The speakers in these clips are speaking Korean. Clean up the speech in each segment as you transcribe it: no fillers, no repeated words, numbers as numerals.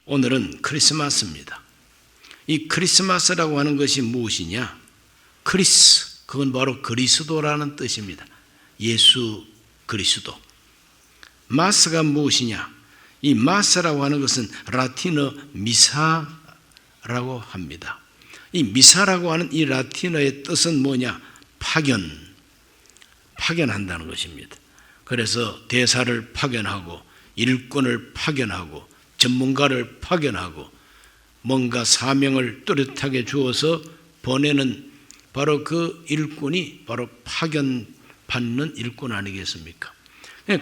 오늘은 크리스마스입니다. 이 크리스마스라고 하는 것이 무엇이냐? 크리스, 그건 바로 그리스도라는 뜻입니다. 예수 그리스도. 마스가 무엇이냐? 이 마스라고 하는 것은 라틴어 미사라고 합니다. 이 미사라고 하는 이 라틴어의 뜻은 뭐냐? 파견한다는 것입니다. 그래서 대사를 파견하고 일꾼을 파견하고 전문가를 파견하고 뭔가 사명을 뚜렷하게 주어서 보내는 바로 그 일꾼이 바로 파견받는 일꾼 아니겠습니까?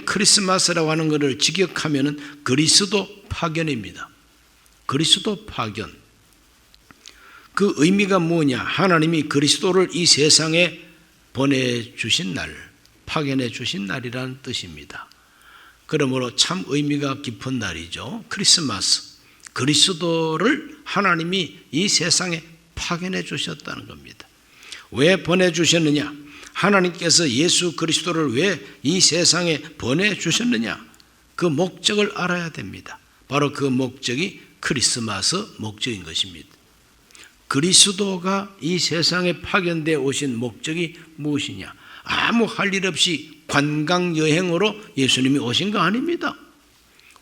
크리스마스라고 하는 것을 직역하면 그리스도 파견입니다. 그리스도 파견. 그 의미가 뭐냐? 하나님이 그리스도를 이 세상에 보내주신 날, 파견해 주신 날이라는 뜻입니다. 그러므로 참 의미가 깊은 날이죠. 크리스마스. 그리스도를 하나님이 이 세상에 파견해 주셨다는 겁니다. 왜 보내주셨느냐? 하나님께서 예수 그리스도를 왜 이 세상에 보내주셨느냐? 그 목적을 알아야 됩니다. 바로 그 목적이 크리스마스 목적인 것입니다. 그리스도가 이 세상에 파견되어 오신 목적이 무엇이냐? 아무 할 일 없이 관광 여행으로 예수님이 오신 거 아닙니다.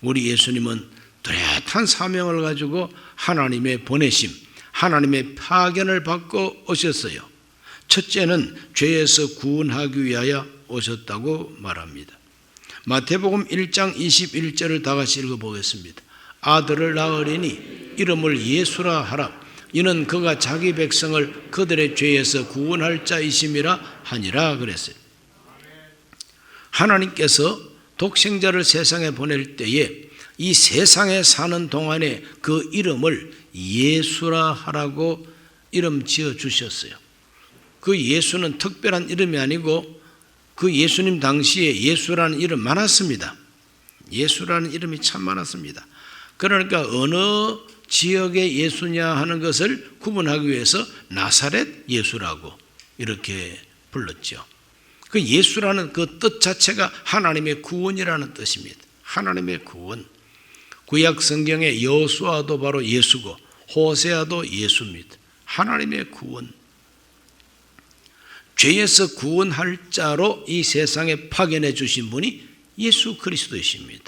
우리 예수님은 뚜렷한 사명을 가지고 하나님의 보내심, 하나님의 파견을 받고 오셨어요. 첫째는 죄에서 구원하기 위하여 오셨다고 말합니다. 마태복음 1장 21절을 다 같이 읽어보겠습니다. 아들을 낳으리니 이름을 예수라 하라. 이는 그가 자기 백성을 그들의 죄에서 구원할 자이심이라 하니라 그랬어요. 하나님께서 독생자를 세상에 보낼 때에 이 세상에 사는 동안에 그 이름을 예수라 하라고 이름 지어 주셨어요. 그 예수는 특별한 이름이 아니고 그 예수님 당시에 예수라는 이름 많았습니다. 예수라는 이름이 참 많았습니다. 그러니까 어느 지역의 예수냐 하는 것을 구분하기 위해서 나사렛 예수라고 이렇게 불렀죠. 그 예수라는 그 뜻 자체가 하나님의 구원이라는 뜻입니다. 하나님의 구원. 구약 성경의 여호수아도 바로 예수고 호세아도 예수입니다. 하나님의 구원. 죄에서 구원할 자로 이 세상에 파견해 주신 분이 예수 그리스도이십니다.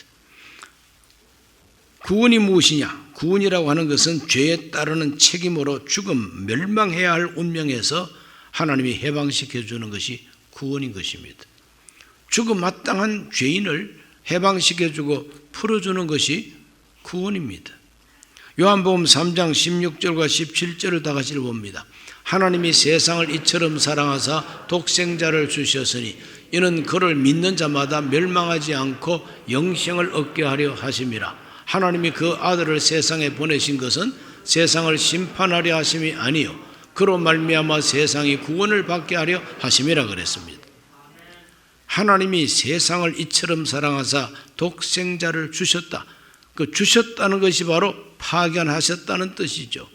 구원이 무엇이냐? 구원이라고 하는 것은 죄에 따르는 책임으로 죽음, 멸망해야 할 운명에서 하나님이 해방시켜 주는 것이 구원인 것입니다. 죽음 마땅한 죄인을 해방시켜 주고 풀어주는 것이 구원입니다. 요한복음 3장 16절과 17절을 다 같이 봅니다. 하나님이 세상을 이처럼 사랑하사 독생자를 주셨으니 이는 그를 믿는 자마다 멸망하지 않고 영생을 얻게 하려 하심이라. 하나님이 그 아들을 세상에 보내신 것은 세상을 심판하려 하심이 아니요 그로 말미암아 세상이 구원을 받게 하려 하심이라 그랬습니다. 하나님이 세상을 이처럼 사랑하사 독생자를 주셨다. 그 주셨다는 것이 바로 파견하셨다는 뜻이죠.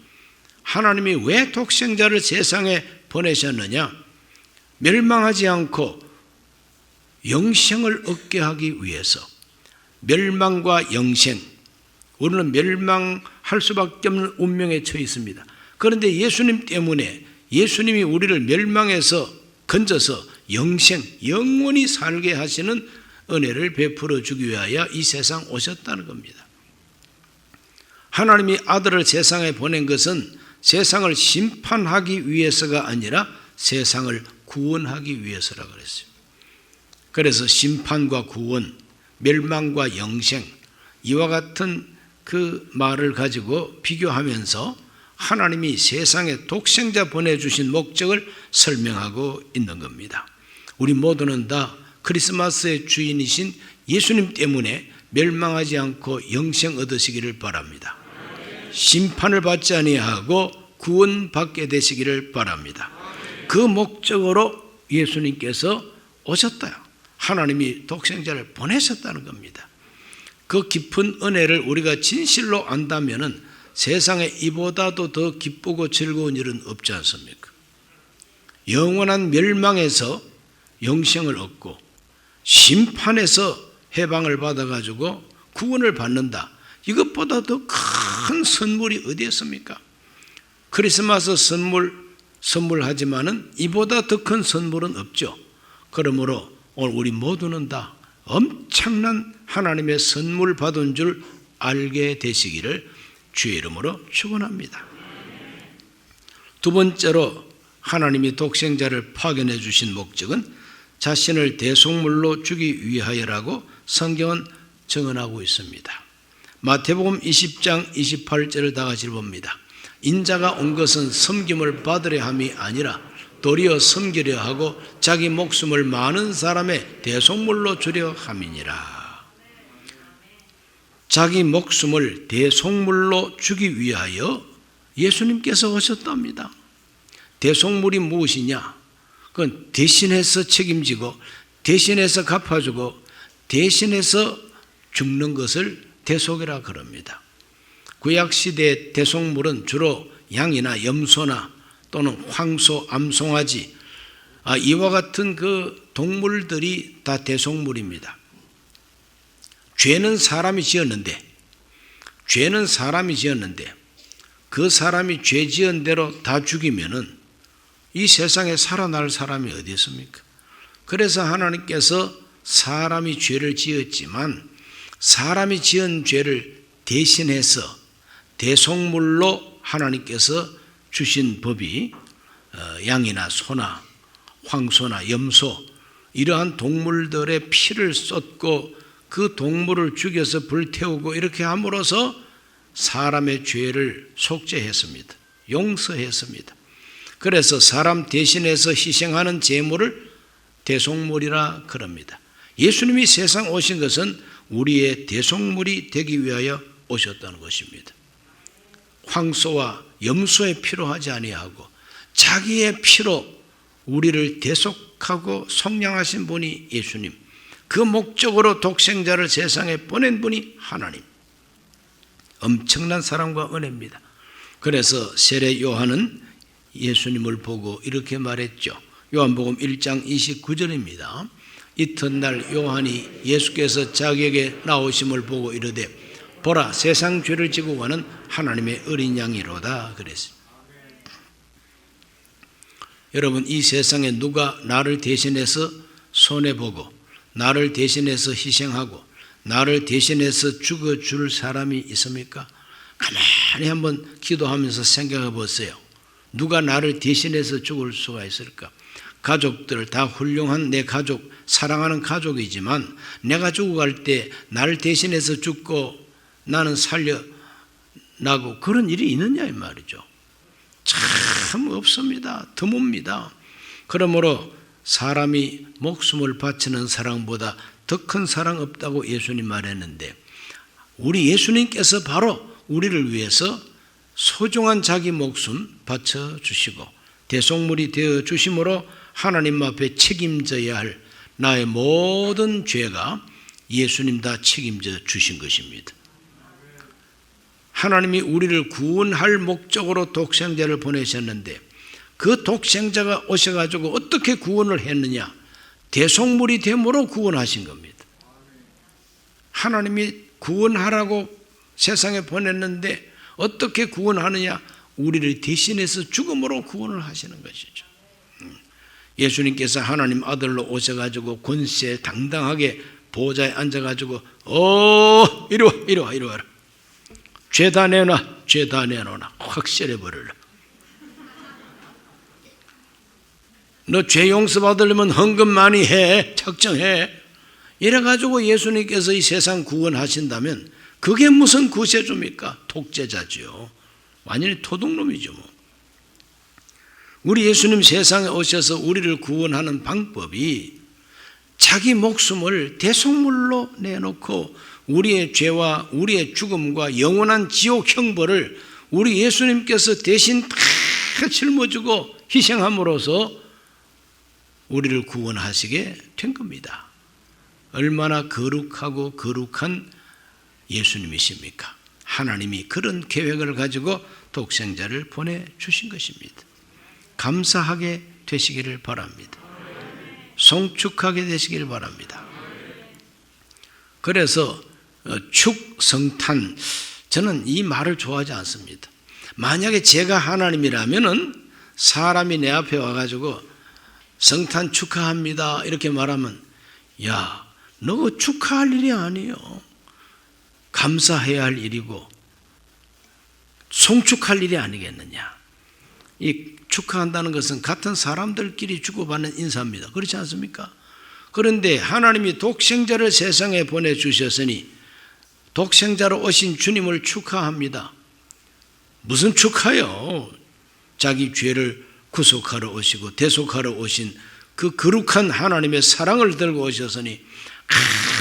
하나님이 왜 독생자를 세상에 보내셨느냐? 멸망하지 않고 영생을 얻게 하기 위해서. 멸망과 영생, 우리는 멸망할 수밖에 없는 운명에 처해 있습니다. 그런데 예수님 때문에 예수님이 우리를 멸망해서 건져서 영생, 영원히 살게 하시는 은혜를 베풀어 주기 위하여 이 세상 오셨다는 겁니다. 하나님이 아들을 세상에 보낸 것은 세상을 심판하기 위해서가 아니라 세상을 구원하기 위해서라고 그랬어요. 그래서 심판과 구원, 멸망과 영생, 이와 같은 그 말을 가지고 비교하면서 하나님이 세상에 독생자 보내주신 목적을 설명하고 있는 겁니다. 우리 모두는 다 크리스마스의 주인이신 예수님 때문에 멸망하지 않고 영생 얻으시기를 바랍니다. 심판을 받지 아니하고 구원받게 되시기를 바랍니다. 그 목적으로 예수님께서 오셨다. 하나님이 독생자를 보내셨다는 겁니다. 그 깊은 은혜를 우리가 진실로 안다면 세상에 이보다도 더 기쁘고 즐거운 일은 없지 않습니까? 영원한 멸망에서 영생을 얻고 심판에서 해방을 받아가지고 구원을 받는다. 이것보다 더 큰 선물이 어디 있습니까? 크리스마스 선물하지만은 이보다 더 큰 선물은 없죠. 그러므로 오늘 우리 모두는 다 엄청난 하나님의 선물 받은 줄 알게 되시기를 주의 이름으로 축원합니다. 두 번째로 하나님이 독생자를 파견해 주신 목적은 자신을 대속물로 주기 위하여라고 성경은 증언하고 있습니다. 마태복음 20장 28절을 다 같이 봅니다. 인자가 온 것은 섬김을 받으려 함이 아니라 도리어 섬기려 하고 자기 목숨을 많은 사람의 대속물로 주려 함이니라. 자기 목숨을 대속물로 주기 위하여 예수님께서 오셨답니다. 대속물이 무엇이냐? 그건 대신해서 책임지고 대신해서 갚아주고 대신해서 죽는 것을 대속이라 그럽니다. 구약시대의 대속물은 주로 양이나 염소나 또는 황소, 암송아지 이와 같은 그 동물들이 다 대속물입니다. 죄는 사람이 지었는데 그 사람이 죄 지은 대로 다 죽이면은 이 세상에 살아날 사람이 어디 있습니까? 그래서 하나님께서 사람이 죄를 지었지만 사람이 지은 죄를 대신해서 대속물로 하나님께서 주신 법이 양이나 소나 황소나 염소 이러한 동물들의 피를 쏟고 그 동물을 죽여서 불태우고 이렇게 함으로써 사람의 죄를 속죄했습니다. 용서했습니다. 그래서 사람 대신해서 희생하는 제물을 대속물이라 그럽니다. 예수님이 세상 오신 것은 우리의 대속물이 되기 위하여 오셨다는 것입니다. 황소와 염소의 피로 하지 아니하고 자기의 피로 우리를 대속하고 속량하신 분이 예수님, 그 목적으로 독생자를 세상에 보낸 분이 하나님. 엄청난 사랑과 은혜입니다. 그래서 세례 요한은 예수님을 보고 이렇게 말했죠. 요한복음 1장 29절입니다. 이튿날 요한이 예수께서 자기에게 나오심을 보고 이르되 보라 세상 죄를 지고 가는 하나님의 어린 양이로다 그랬습니다. 여러분, 이 세상에 누가 나를 대신해서 손해보고 나를 대신해서 희생하고 나를 대신해서 죽어줄 사람이 있습니까? 가만히 한번 기도하면서 생각해 보세요. 누가 나를 대신해서 죽을 수가 있을까? 가족들 다 훌륭한 내 가족, 사랑하는 가족이지만 내가 죽어갈 때 나를 대신해서 죽고 나는 살려나고 그런 일이 있느냐 이 말이죠. 참 없습니다. 드뭅니다. 그러므로 사람이 목숨을 바치는 사랑보다 더 큰 사랑 없다고 예수님 말했는데 우리 예수님께서 바로 우리를 위해서 소중한 자기 목숨 바쳐주시고 대속물이 되어주심으로 하나님 앞에 책임져야 할 나의 모든 죄가 예수님 다 책임져 주신 것입니다. 하나님이 우리를 구원할 목적으로 독생자를 보내셨는데 그 독생자가 오셔가지고 어떻게 구원을 했느냐? 대속물이 됨으로 구원하신 겁니다. 하나님이 구원하라고 세상에 보냈는데 어떻게 구원하느냐? 우리를 대신해서 죽음으로 구원을 하시는 것이죠. 예수님께서 하나님 아들로 오셔가지고 권세 당당하게 보좌에 앉아가지고 이리 와라. 죄 다 내놔, 죄 다 내놓아. 확실해 버릴라. 너 죄 용서 받으려면 헌금 많이 해, 작정해. 이래가지고 예수님께서 이 세상 구원하신다면 그게 무슨 구세주입니까? 독재자죠. 완전히 도둑놈이죠. 우리 예수님 세상에 오셔서 우리를 구원하는 방법이 자기 목숨을 대속물로 내놓고 우리의 죄와 우리의 죽음과 영원한 지옥 형벌을 우리 예수님께서 대신 다 짊어지고 희생함으로써 우리를 구원하시게 된 겁니다. 얼마나 거룩하고 거룩한 예수님이십니까? 하나님이 그런 계획을 가지고 독생자를 보내주신 것입니다. 감사하게 되시기를 바랍니다. 송축하게 되시기를 바랍니다. 그래서 축성탄 저는 이 말을 좋아하지 않습니다. 만약에 제가 하나님이라면은 사람이 내 앞에 와가지고 성탄 축하합니다 이렇게 말하면, 야, 너 그거 축하할 일이 아니에요. 감사해야 할 일이고 송축할 일이 아니겠느냐. 이 축하한다는 것은 같은 사람들끼리 주고받는 인사입니다. 그렇지 않습니까? 그런데 하나님이 독생자를 세상에 보내주셨으니 독생자로 오신 주님을 축하합니다. 무슨 축하요? 자기 죄를 구속하러 오시고 대속하러 오신 그 거룩한 하나님의 사랑을 들고 오셨으니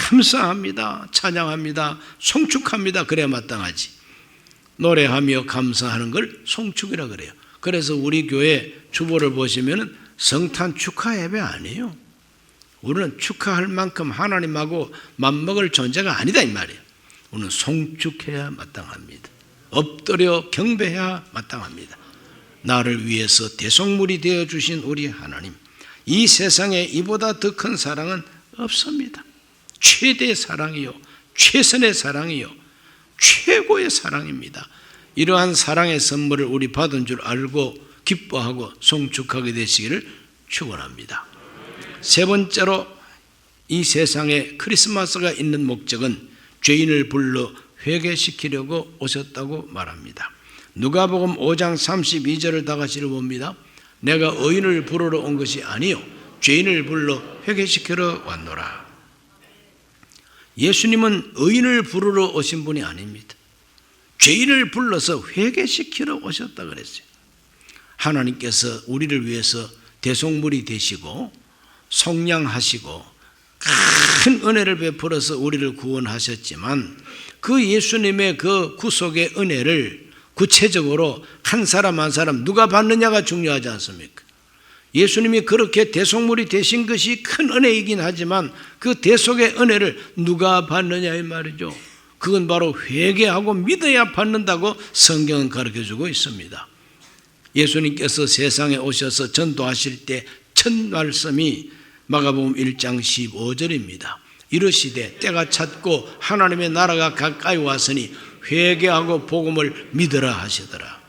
감사합니다, 찬양합니다, 송축합니다. 그래야 마땅하지. 노래하며 감사하는 걸 송축이라 그래요. 그래서 우리 교회 주보를 보시면 성탄 축하 예배 아니에요. 우리는 축하할 만큼 하나님하고 맞먹을 존재가 아니다 이 말이에요. 우리는 송축해야 마땅합니다. 엎드려 경배해야 마땅합니다. 나를 위해서 대속물이 되어주신 우리 하나님, 이 세상에 이보다 더 큰 사랑은 없습니다. 최대의 사랑이요, 최선의 사랑이요, 최고의 사랑입니다. 이러한 사랑의 선물을 우리 받은 줄 알고 기뻐하고 송축하게 되시기를 축원합니다. 세 번째로, 이 세상에 크리스마스가 있는 목적은 죄인을 불러 회개시키려고 오셨다고 말합니다. 누가복음 5장 32절을 다 같이 봅니다. 내가 의인을 부르러 온 것이 아니요 죄인을 불러 회개시키러 왔노라. 예수님은 의인을 부르러 오신 분이 아닙니다. 죄인을 불러서 회개시키러 오셨다 그랬어요. 하나님께서 우리를 위해서 대속물이 되시고 속량하시고 큰 은혜를 베풀어서 우리를 구원하셨지만, 그 예수님의 그 구속의 은혜를 구체적으로 한 사람 한 사람 누가 받느냐가 중요하지 않습니까? 예수님이 그렇게 대속물이 되신 것이 큰 은혜이긴 하지만 그 대속의 은혜를 누가 받느냐 이 말이죠. 그건 바로 회개하고 믿어야 받는다고 성경은 가르쳐주고 있습니다. 예수님께서 세상에 오셔서 전도하실 때 첫 말씀이 마가복음 1장 15절입니다. 이르시되 때가 찼고 하나님의 나라가 가까이 왔으니 회개하고 복음을 믿으라 하시더라.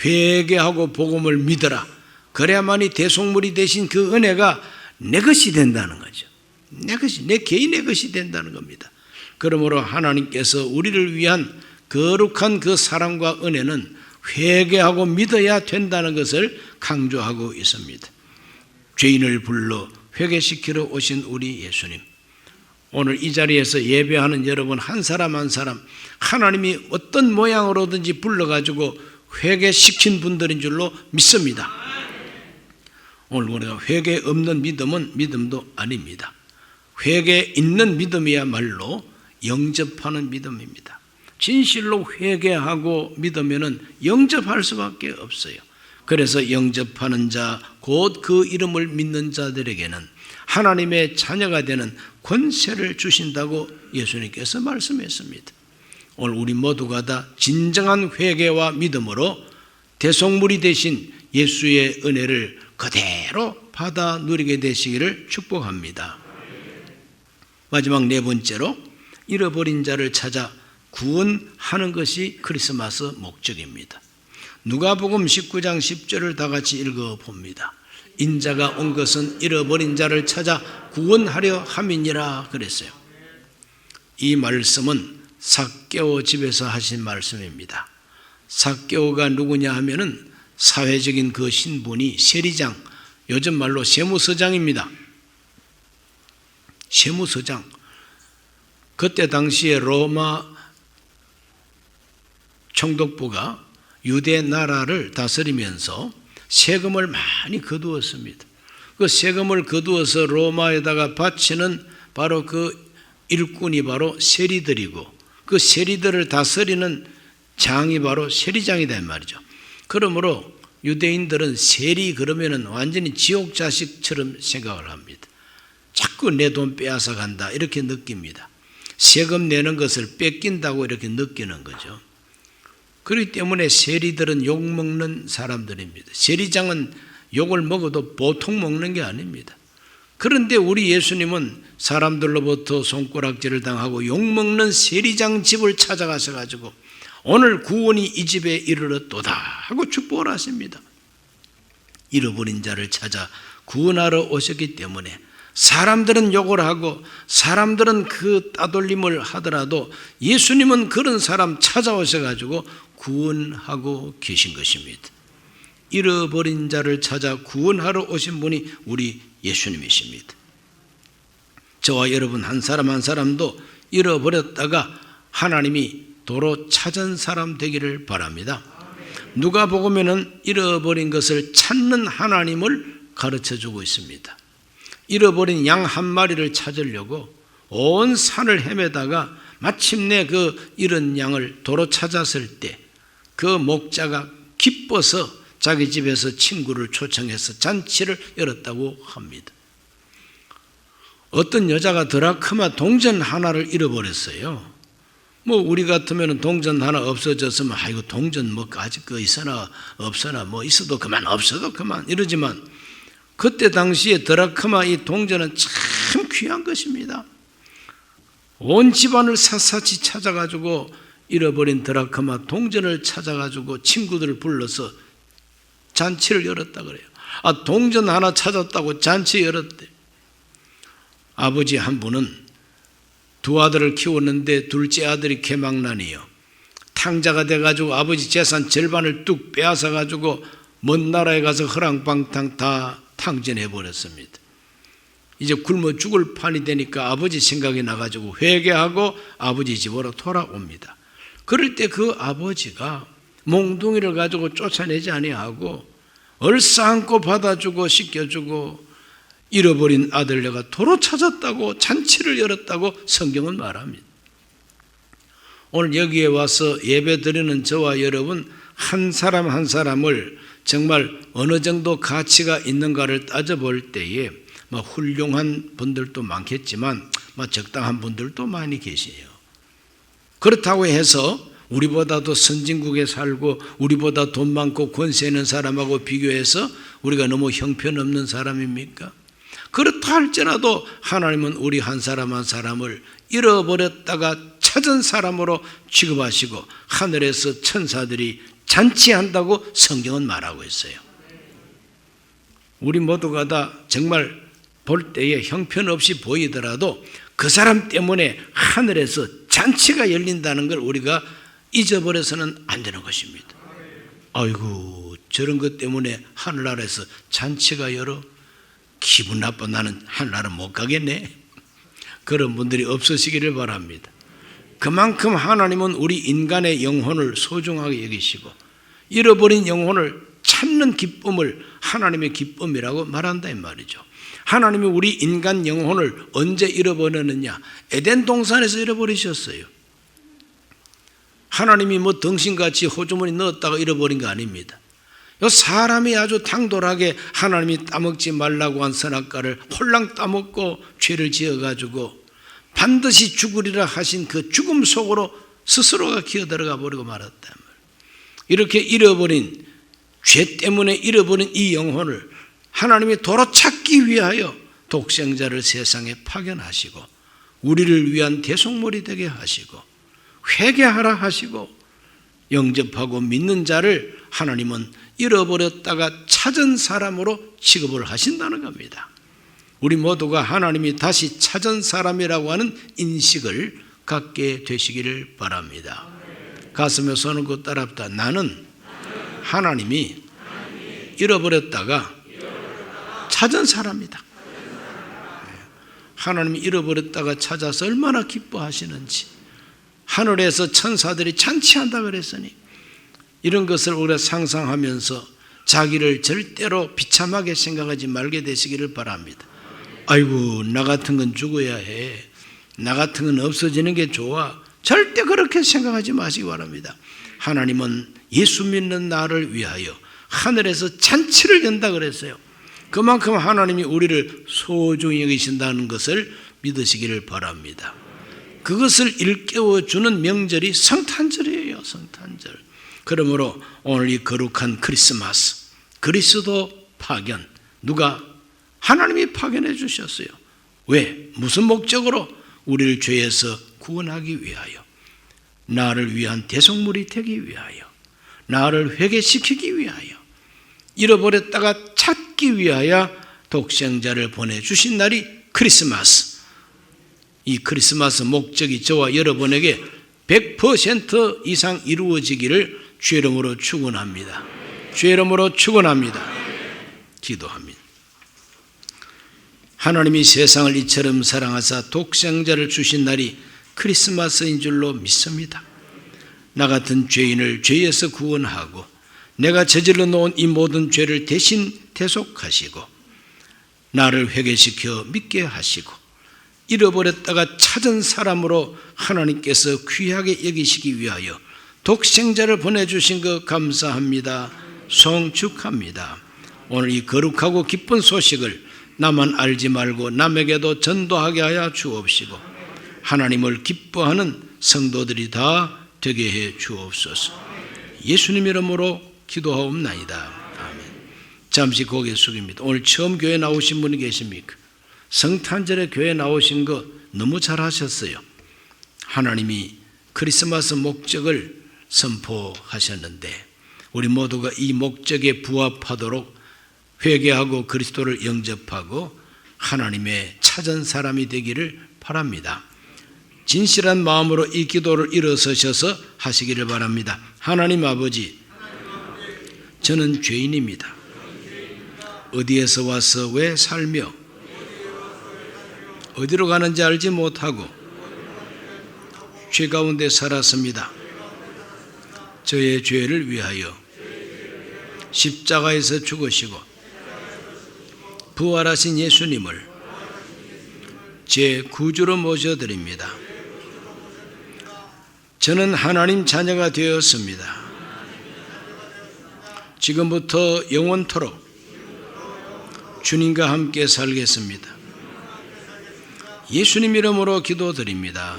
회개하고 복음을 믿어라. 그래야만이 대속물이 되신 그 은혜가 내 것이 된다는 거죠. 내 것이, 내 개인의 것이 된다는 겁니다. 그러므로 하나님께서 우리를 위한 거룩한 그 사랑과 은혜는 회개하고 믿어야 된다는 것을 강조하고 있습니다. 죄인을 불러 회개시키러 오신 우리 예수님, 오늘 이 자리에서 예배하는 여러분 한 사람 한 사람 하나님이 어떤 모양으로든지 불러가지고 회개시킨 분들인 줄로 믿습니다. 오늘 우리가 회개 없는 믿음은 믿음도 아닙니다. 회개 있는 믿음이야말로 영접하는 믿음입니다. 진실로 회개하고 믿으면 영접할 수밖에 없어요. 그래서 영접하는 자, 곧 그 이름을 믿는 자들에게는 하나님의 자녀가 되는 권세를 주신다고 예수님께서 말씀했습니다. 오늘 우리 모두가 다 진정한 회개와 믿음으로 대속물이 되신 예수의 은혜를 그대로 받아 누리게 되시기를 축복합니다. 마지막 네 번째로, 잃어버린 자를 찾아 구원하는 것이 크리스마스 목적입니다. 누가복음 19장 10절을 다 같이 읽어봅니다. 인자가 온 것은 잃어버린 자를 찾아 구원하려 함이니라 그랬어요. 이 말씀은 삭개오 집에서 하신 말씀입니다. 삭개오가 누구냐 하면은 사회적인 그 신분이 세리장, 요즘 말로 세무서장입니다. 세무서장. 그때 당시에 로마 총독부가 유대 나라를 다스리면서 세금을 많이 거두었습니다. 그 세금을 거두어서 로마에다가 바치는 바로 그 일꾼이 바로 세리들이고, 그 세리들을 다스리는 장이 바로 세리장이다 이 말이죠. 그러므로 유대인들은 세리 그러면은 완전히 지옥 자식처럼 생각을 합니다. 자꾸 내 돈 빼앗아 간다 이렇게 느낍니다. 세금 내는 것을 뺏긴다고 이렇게 느끼는 거죠. 그렇기 때문에 세리들은 욕먹는 사람들입니다. 세리장은 욕을 먹어도 보통 먹는 게 아닙니다. 그런데 우리 예수님은 사람들로부터 손가락질을 당하고 욕먹는 세리장 집을 찾아가셔가지고 오늘 구원이 이 집에 이르렀도다 하고 축복을 하십니다. 잃어버린 자를 찾아 구원하러 오셨기 때문에 사람들은 욕을 하고 사람들은 그 따돌림을 하더라도 예수님은 그런 사람 찾아오셔가지고 구원하고 계신 것입니다. 잃어버린 자를 찾아 구원하러 오신 분이 우리 예수님이십니다. 저와 여러분 한 사람 한 사람도 잃어버렸다가 하나님이 도로 찾은 사람 되기를 바랍니다. 누가복음에는 잃어버린 것을 찾는 하나님을 가르쳐주고 있습니다. 잃어버린 양 한 마리를 찾으려고 온 산을 헤매다가 마침내 그 잃은 양을 도로 찾았을 때 그 목자가 기뻐서 자기 집에서 친구를 초청해서 잔치를 열었다고 합니다. 어떤 여자가 드라크마 동전 하나를 잃어버렸어요. 뭐 우리 같으면 동전 하나 없어졌으면 아이고 동전 뭐 아직 그 있으나 없으나 뭐 있어도 그만 없어도 그만 이러지만 그때 당시에 드라크마 이 동전은 참 귀한 것입니다. 온 집안을 샅샅이 찾아가지고 잃어버린 드라크마 동전을 찾아가지고 친구들을 불러서 잔치를 열었다 그래요. 동전 하나 찾았다고 잔치 열었대. 아버지 한 분은 두 아들을 키웠는데 둘째 아들이 개망난이요. 탕자가 돼가지고 아버지 재산 절반을 뚝 빼앗아가지고 먼 나라에 가서 허랑방탕 다 탕진해버렸습니다. 이제 굶어 죽을 판이 되니까 아버지 생각이 나가지고 회개하고 아버지 집으로 돌아옵니다. 그럴 때 그 아버지가 몽둥이를 가지고 쫓아내지 아니하고 얼싸안고 받아주고 씻겨주고 잃어버린 아들 내가 도로 찾았다고 잔치를 열었다고 성경은 말합니다. 오늘 여기에 와서 예배 드리는 저와 여러분 한 사람 한 사람을 정말 어느 정도 가치가 있는가를 따져볼 때에 훌륭한 분들도 많겠지만 적당한 분들도 많이 계세요. 그렇다고 해서 우리보다도 선진국에 살고 우리보다 돈 많고 권세 있는 사람하고 비교해서 우리가 너무 형편없는 사람입니까? 그렇다 할지라도 하나님은 우리 한 사람 한 사람을 잃어버렸다가 찾은 사람으로 취급하시고 하늘에서 천사들이 잔치한다고 성경은 말하고 있어요. 우리 모두가 다 정말 볼 때에 형편없이 보이더라도 그 사람 때문에 하늘에서 잔치가 열린다는 걸 우리가 잊어버려서는 안 되는 것입니다. 아이고 저런 것 때문에 하늘나라에서 잔치가 열어? 기분 나빠 나는 하늘나라 못 가겠네. 그런 분들이 없으시기를 바랍니다. 그만큼 하나님은 우리 인간의 영혼을 소중하게 여기시고 잃어버린 영혼을 찾는 기쁨을 하나님의 기쁨이라고 말한다 이 말이죠. 하나님이 우리 인간 영혼을 언제 잃어버렸느냐? 에덴 동산에서 잃어버리셨어요. 하나님이 덩신같이 호주머니 넣었다가 잃어버린 거 아닙니다. 사람이 아주 당돌하게 하나님이 따먹지 말라고 한 선악과를 홀랑 따먹고 죄를 지어가지고 반드시 죽으리라 하신 그 죽음 속으로 스스로가 기어들어가 버리고 말았단 말이에요. 이렇게 잃어버린 죄 때문에 잃어버린 이 영혼을 하나님이 도로 찾기 위하여 독생자를 세상에 파견하시고 우리를 위한 대속물이 되게 하시고 회개하라 하시고 영접하고 믿는 자를 하나님은 잃어버렸다가 찾은 사람으로 취급을 하신다는 겁니다. 우리 모두가 하나님이 다시 찾은 사람이라고 하는 인식을 갖게 되시기를 바랍니다. 가슴에 손을 얹고 따라합시다. 나는 하나님이 잃어버렸다가 찾은 사람이다. 하나님이 잃어버렸다가 찾아서 얼마나 기뻐하시는지 하늘에서 천사들이 잔치한다 그랬으니 이런 것을 우리가 상상하면서 자기를 절대로 비참하게 생각하지 말게 되시기를 바랍니다. 아이고 나 같은 건 죽어야 해. 나 같은 건 없어지는 게 좋아. 절대 그렇게 생각하지 마시기 바랍니다. 하나님은 예수 믿는 나를 위하여 하늘에서 잔치를 연다 그랬어요. 그만큼 하나님이 우리를 소중히 여기신다는 것을 믿으시기를 바랍니다. 그것을 일깨워주는 명절이 성탄절이에요. 성탄절. 그러므로 오늘 이 거룩한 크리스마스 그리스도 파견 누가 하나님이 파견해 주셨어요. 왜? 무슨 목적으로? 우리를 죄에서 구원하기 위하여, 나를 위한 대속물이 되기 위하여, 나를 회개시키기 위하여, 잃어버렸다가 찾기 위하여 독생자를 보내주신 날이 크리스마스. 이 크리스마스 목적이 저와 여러분에게 100% 이상 이루어지기를 주의 이름으로 축원합니다. 주의 이름으로 축원합니다. 기도합니다. 하나님이 세상을 이처럼 사랑하사 독생자를 주신 날이 크리스마스인 줄로 믿습니다. 나 같은 죄인을 죄에서 구원하고 내가 저질러 놓은 이 모든 죄를 대신 대속하시고 나를 회개시켜 믿게 하시고 잃어버렸다가 찾은 사람으로 하나님께서 귀하게 여기시기 위하여 독생자를 보내주신 것 감사합니다. 송축합니다. 오늘 이 거룩하고 기쁜 소식을 나만 알지 말고 남에게도 전도하게 하여 주옵시고 하나님을 기뻐하는 성도들이 다 되게 해 주옵소서. 예수님 이름으로 기도하옵나이다. 아멘. 잠시 고개 숙입니다. 오늘 처음 교회 나오신 분이 계십니까? 성탄절에 교회 나오신 거 너무 잘하셨어요. 하나님이 크리스마스 목적을 선포하셨는데 우리 모두가 이 목적에 부합하도록 회개하고 그리스도를 영접하고 하나님의 찾은 사람이 되기를 바랍니다. 진실한 마음으로 이 기도를 일어서셔서 하시기를 바랍니다. 하나님 아버지, 저는 죄인입니다. 어디에서 와서 왜 살며 어디로 가는지 알지 못하고 죄 가운데 살았습니다. 저의 죄를 위하여 십자가에서 죽으시고 부활하신 예수님을 제 구주로 모셔드립니다. 저는 하나님 자녀가 되었습니다. 지금부터 영원토록 주님과 함께 살겠습니다. 예수님 이름으로 기도드립니다.